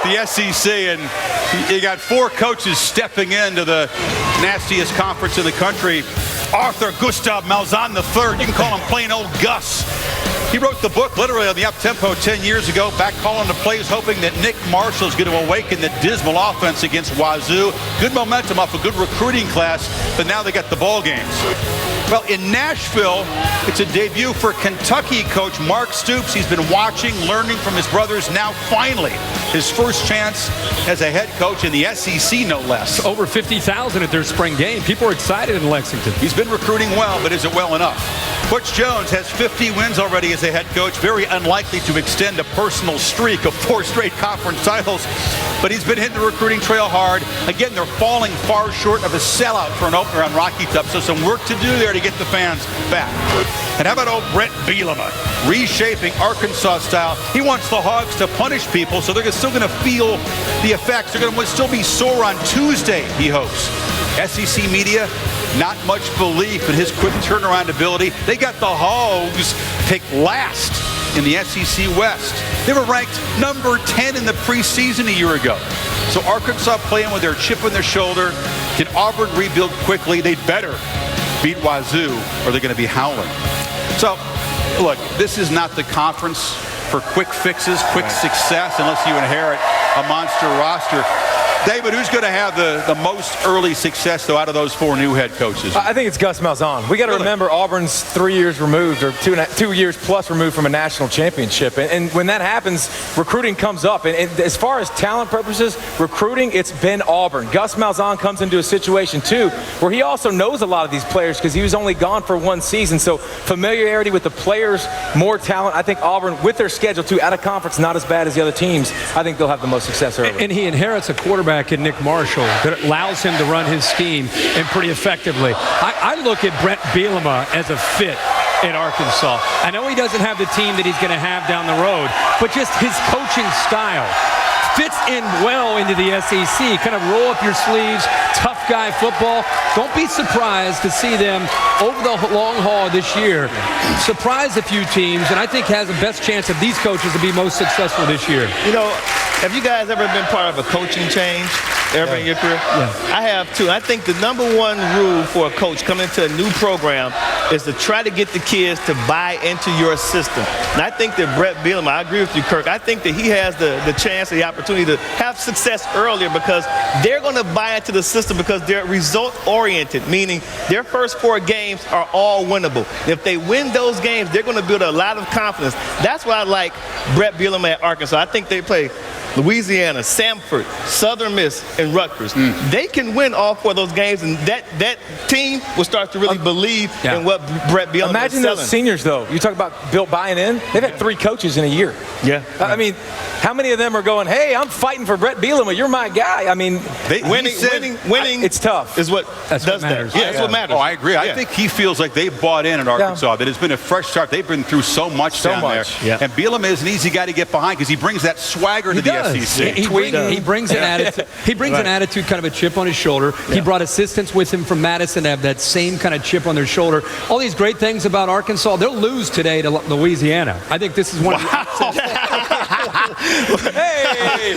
the SEC, and you got 4 coaches stepping into the nastiest conference in the country. Arthur Gustav Malzahn III, you can call him plain old Gus. He wrote the book literally on the up-tempo 10 years ago, back calling the plays, hoping that Nick Marshall is going to awaken the dismal offense against Wazoo. Good momentum off a good recruiting class, but now they got the ball games. Well, in Nashville, it's a debut for Kentucky coach Mark Stoops. He's been watching, learning from his brothers. Now, finally, his first chance as a head coach in the SEC, no less. Over 50,000 at their spring game. People are excited in Lexington. He's been recruiting well, but is it well enough? Butch Jones has 50 wins already as a head coach. Very unlikely to extend a personal streak of 4 straight conference titles, but he's been hitting the recruiting trail hard. Again, they're falling far short of a sellout for an opener on Rocky Top, so some work to do there to get the fans back. And how about old Brett Bielema, reshaping Arkansas style? He wants the Hogs to punish people, so they're still going to feel the effects. They're going to still be sore on Tuesday, he hopes. SEC media, not much belief in his quick turnaround ability. They got the Hogs picked last in the SEC West. They were ranked number 10 in the preseason a year ago. So Arkansas playing with their chip on their shoulder. Can Auburn rebuild quickly? They'd better beat Wazoo or they're going to be howling. So, look, this is not the conference for quick fixes, quick success, unless you inherit a monster roster. David, who's going to have the most early success, though, out of those 4 new head coaches? I think it's Gus Malzahn. We got to remember Auburn's 3 years removed, or 2 years plus removed from a national championship. And when that happens, recruiting comes up. And as far as talent purposes, recruiting, it's been Auburn. Gus Malzahn comes into a situation, too, where he also knows a lot of these players because he was only gone for 1 season. So familiarity with the players, more talent. I think Auburn, with their schedule, too, out of conference, not as bad as the other teams, I think they'll have the most success early. And he inherits a quarterback in Nick Marshall that allows him to run his scheme and pretty effectively. I look at Brett Bielema as a fit in Arkansas. I know he doesn't have the team that he's going to have down the road, but just his coaching style fits in well into the SEC. Kind of roll up your sleeves, tough guy football. Don't be surprised to see them over the long haul this year surprise a few teams, and I think has the best chance of these coaches to be most successful this year. You know, have you guys ever been part of a coaching change ever in your career? Yeah. I have too. I think the number 1 rule for a coach coming into a new program is to try to get the kids to buy into your system. And I think that Brett Bielema, I agree with you, Kirk, I think that he has the chance, the opportunity to have success earlier because they're going to buy into the system because they're result-oriented, meaning their first 4 games are all winnable. If they win those games, they're going to build a lot of confidence. That's why I like Brett Bielema at Arkansas. I think they play Louisiana, Samford, Southern Miss, and Rutgers. They can win all 4 of those games, and that team will start to really believe in what Brett Bielema is selling. Imagine those seniors, though. You talk about Bill buying in. They've had 3 coaches in a year. Yeah. I mean, how many of them are going, hey, I'm fighting for Brett Bielema. You're my guy. I mean, winning it's tough. Is what that's does what matters. That. Yeah, that's what matters. Oh, I agree. I think he feels like they bought in at Arkansas, that it's been a fresh start. They've been through so much down there. Yeah. And Bielema is an easy guy to get behind because he brings that swagger to the SEC. He brings an attitude. He brings an attitude, kind of a chip on his shoulder. Yeah. He brought assistants with him from Madison to have that same kind of chip on their shoulder. All these great things about Arkansas. They'll lose today to Louisiana. I think this is one of the Hey,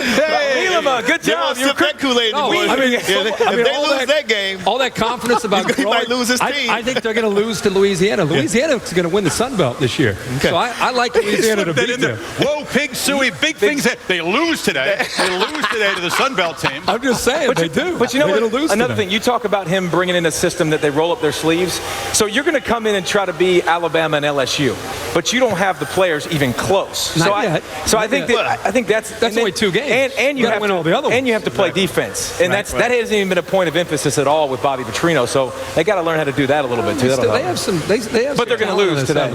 Bielema, good job. You're that Kool-Aid. If they lose that game, all that confidence about he might lose his team. I think they're going to lose to Louisiana. Louisiana is going to win the Sun Belt this year. Okay. So I like Louisiana to beat them. Whoa, Pig Suey, big things. They lose today. They lose today to the Sun Belt team. I'm just saying they do. But you know what? Another today. thing, you talk about him bringing in a system that they roll up their sleeves. So you're going to come in and try to be Alabama and LSU, but you don't have the players even close. I think that's only 2 games. And you have to win all the other ones. And you have to play defense, and that hasn't even been a point of emphasis at all with Bobby Petrino. So they got to learn how to do that a little bit too. They have some. But they're going to lose today.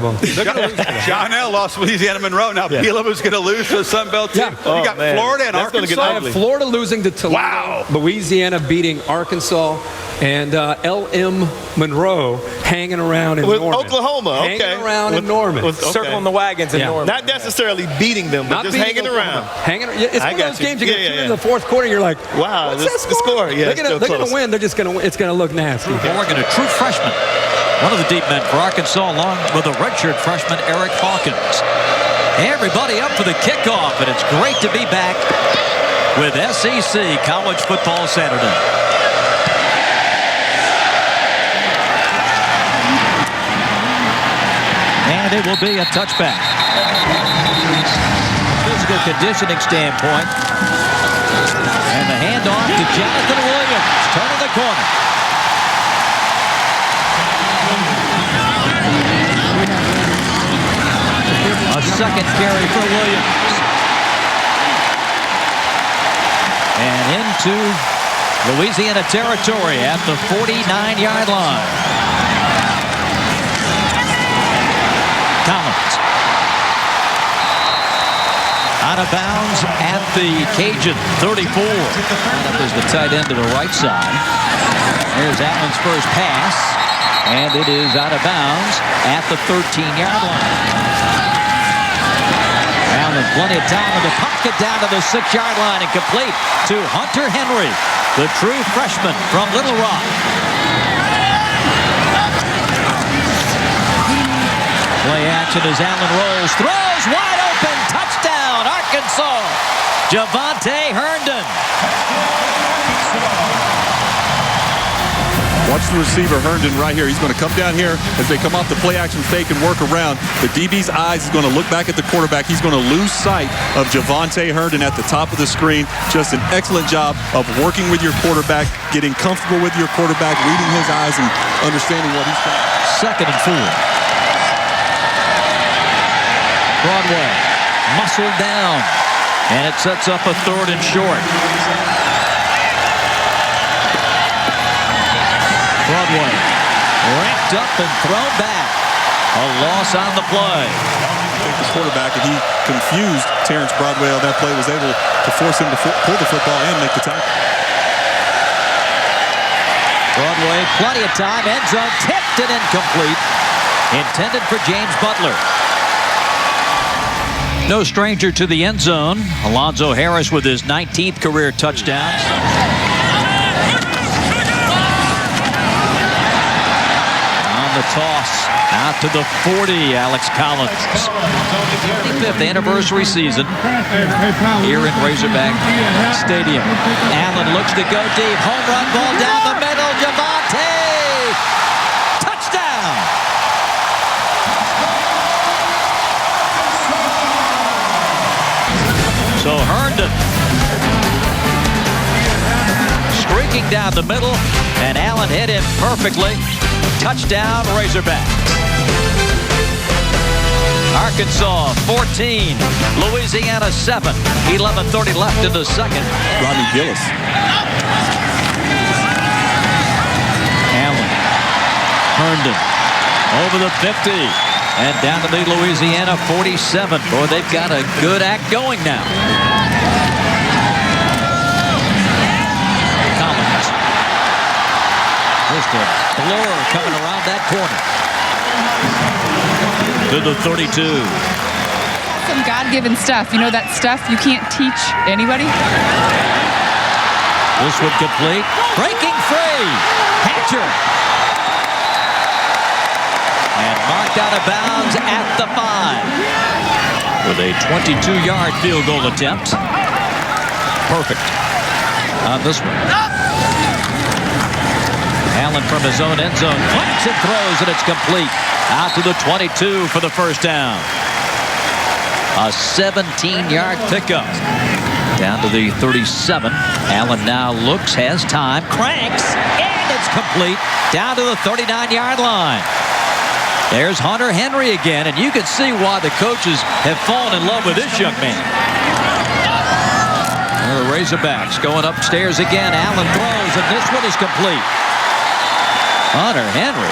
John L. lost Louisiana Monroe. Now Bielema's going to lose to the Sun Belt team. Yeah. You got Florida and Arkansas. I have Florida losing to Toledo. Wow. Louisiana beating Arkansas, and L.M. Monroe hanging around in Norman. Oklahoma, hanging around in Norman. Circling the wagons in Norman. Not necessarily beating them, but just hanging around. It's one of those games you get in the 4th quarter, you're like, wow, what's that score? Yeah, they're going to win. It's going to look nasty. Morgan, a true freshman. One of the deep men for Arkansas, along with a redshirt freshman, Eric Hawkins. Everybody up for the kickoff, and it's great to be back with SEC College Football Saturday. And it will be a touchback. Physical conditioning standpoint. And the handoff to Jonathan Williams, turning the corner. A second carry for Williams. And into Louisiana territory at the 49-yard line. Collins. Out of bounds at the Cajun 34. Up is the tight end to the right side. There's Allen's first pass. And it is out of bounds at the 13-yard line. Allen, plenty of time in the pocket down to the 6-yard line and complete to Hunter Henry, the true freshman from Little Rock. Play action as Allen rolls, throws wide open, touchdown, Arkansas. Javonte Herndon. Watch the receiver, Herndon, right here. He's going to come down here as they come off the play action fake and work around. The DB's eyes is going to look back at the quarterback. He's going to lose sight of Javonte Herndon at the top of the screen. Just an excellent job of working with your quarterback, getting comfortable with your quarterback, reading his eyes and understanding what he's doing. 2nd and 4. Broadway muscled down, and it sets up a 3rd and short. Broadway racked up and thrown back. A loss on the play. The quarterback, and he confused Terrence Broadway on that play, was able to force him to pull the football and make the tackle. Broadway, plenty of time, end zone, tipped and incomplete. Intended for James Butler. No stranger to the end zone. Alonzo Harris with his 19th career touchdown. The toss out to the 40, Alex Collins. 25th anniversary season here in Razorback Stadium. Allen looks to go deep. Home run ball down the middle. Javonte! Touchdown! So Herndon streaking down the middle, and Allen hit him perfectly. Touchdown, Razorbacks. Arkansas 14, Louisiana 7. 11:30 left in the second. Rodney Gillis. Allen, Herndon, over the 50, and down to the Louisiana 47. Boy, they've got a good act going now. Just a blur coming around that corner. To the 32. Some God-given stuff. You know that stuff you can't teach anybody? This one complete. Breaking free. Hatcher. And marked out of bounds at the 5. With a 22-yard field goal attempt. Perfect on this one. Allen from his own end zone, flanks and throws, and it's complete. Out to the 22 for the first down. A 17-yard pickup. Down to the 37. Allen now looks, has time, cranks, and it's complete. Down to the 39-yard line. There's Hunter Henry again, and you can see why the coaches have fallen in love with this young man. The Razorbacks going upstairs again. Allen throws, and this one is complete. Hunter Henry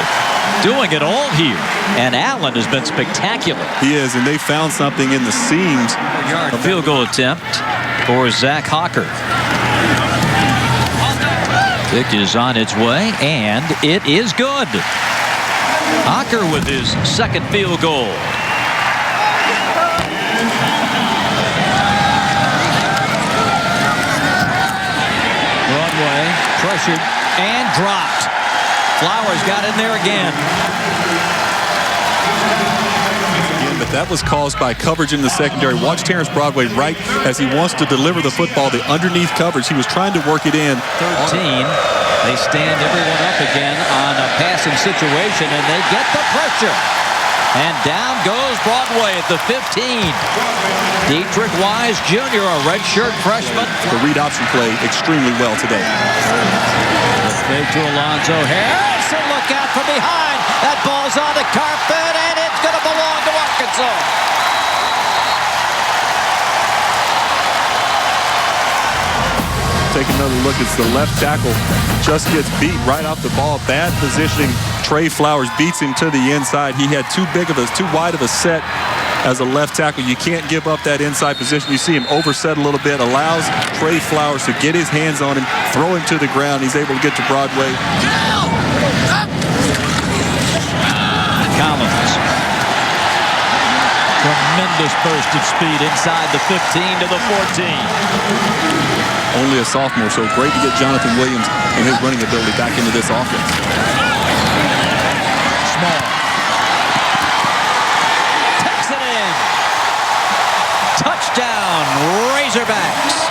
doing it all here, and Allen has been spectacular. He is, and they found something in the seams. Yard field goal attempt for Zach Hawker. Kick is on its way, and it is good. Hawker with his second field goal. Broadway pressured and dropped. Flowers got in there again. Again, the but that was caused by coverage in the secondary. Watch Terrence Broadway right as he wants to deliver the football, the underneath coverage. He was trying to work it in. 13. They stand everyone up again on a passing situation, and they get the pressure. And down goes Broadway at the 15. Dietrich Wise Jr., a redshirt freshman. The read option play extremely well today. Fake to Alonzo Harris, and look out from behind. That ball's on the carpet, and it's going to belong to Arkansas. Take another look. It's the left tackle. Just gets beat right off the ball. Bad positioning. Trey Flowers beats him to the inside. He had too wide of a set as a left tackle. You can't give up that inside position. You see him overset a little bit. Allows Trey Flowers to get his hands on him, throw him to the ground. He's able to get to Broadway. Collins. Tremendous burst of speed inside the 15 to the 14. Only a sophomore, so great to get Jonathan Williams and his running ability back into this offense. Small. Takes it in. Touchdown, Razorbacks.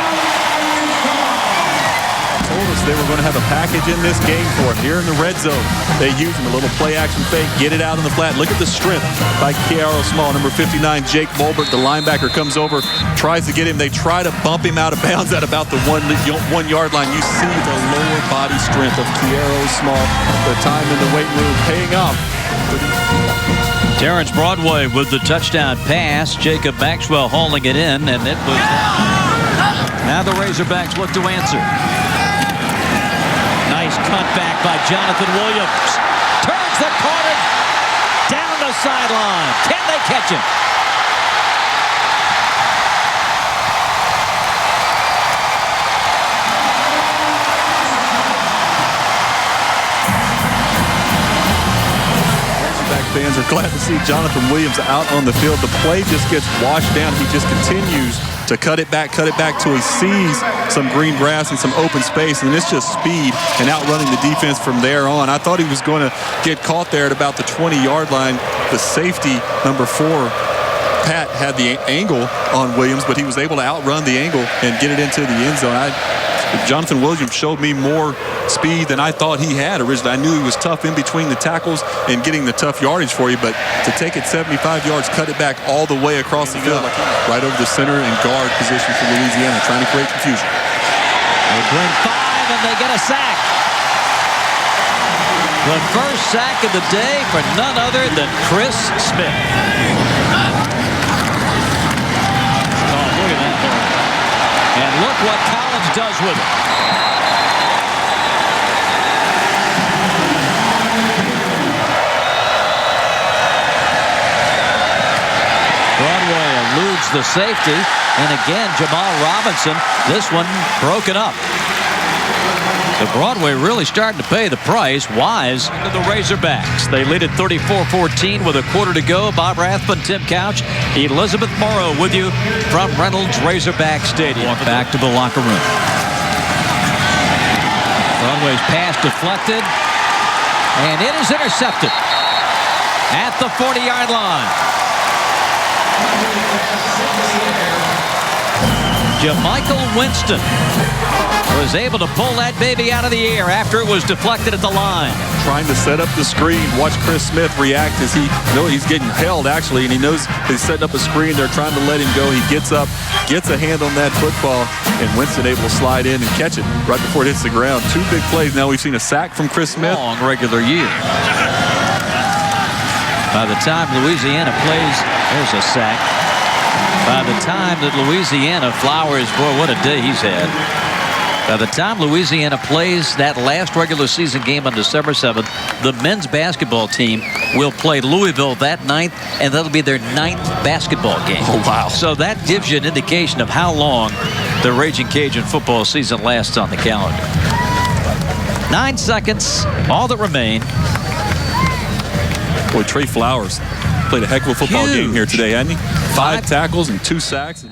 Told us they were going to have a package in this game for him. Here in the red zone, they use him a little play action fake, get it out on the flat. Look at the strength by Kiaro Small. Number 59, Jake Mulbert, the linebacker, comes over, tries to get him. They try to bump him out of bounds at about the 1 yard line. You see the lower body strength of Kiaro Small. The time in the weight room paying off. Terrence Broadway with the touchdown pass. Jacob Maxwell hauling it in, and it was. Now the Razorbacks look to answer. Nice cutback by Jonathan Williams. Turns the corner. Down the sideline. Can they catch him? Fans are glad to see Jonathan Williams out on the field. The play just gets washed down. He just continues to cut it back till he sees some green grass and some open space, and it's just speed and outrunning the defense from there on. I thought he was going to get caught there at about the 20-yard line. The safety, number 4, Pat, had the angle on Williams, but he was able to outrun the angle and get it into the end zone. Jonathan Williams showed me more speed than I thought he had originally. I knew he was tough in between the tackles and getting the tough yardage for you, but to take it 75 yards, cut it back all the way across the field, right over the center and guard position for Louisiana, trying to create confusion. They bring 5 and they get a sack. The first sack of the day for none other than Chris Smith. Oh, look at that ball. And look what Collins does with it. Broadway eludes the safety, and again Jamal Robinson, this one broken up. The Broadway really starting to pay the price. Wise into the Razorbacks. They lead at 34-14 with a quarter to go. Bob Rathman, Tim Couch, Elizabeth Morrow with you from Reynolds Razorback Stadium. Back to the locker room. Broadway's pass deflected, and it is intercepted at the 40-yard line. Jamichael Winston was able to pull that baby out of the air after it was deflected at the line. Trying to set up the screen. Watch Chris Smith react as he's getting held, actually, and he knows he's setting up a screen. They're trying to let him go. He gets up, gets a hand on that football, and Winston able to slide in and catch it right before it hits the ground. 2 big plays. Now we've seen a sack from Chris Smith. Long regular year. By the time Louisiana plays, there's a sack. By the time that Louisiana, Flowers, boy, what a day he's had. By the time Louisiana plays that last regular season game on December 7th, the men's basketball team will play Louisville that night, and that'll be their 9th basketball game. Oh, wow. So that gives you an indication of how long the Raging Cajun football season lasts on the calendar. 9 seconds, all that remain. Boy, Trey Flowers played a heck of a football game here today, hadn't he? 5 tackles and 2 sacks.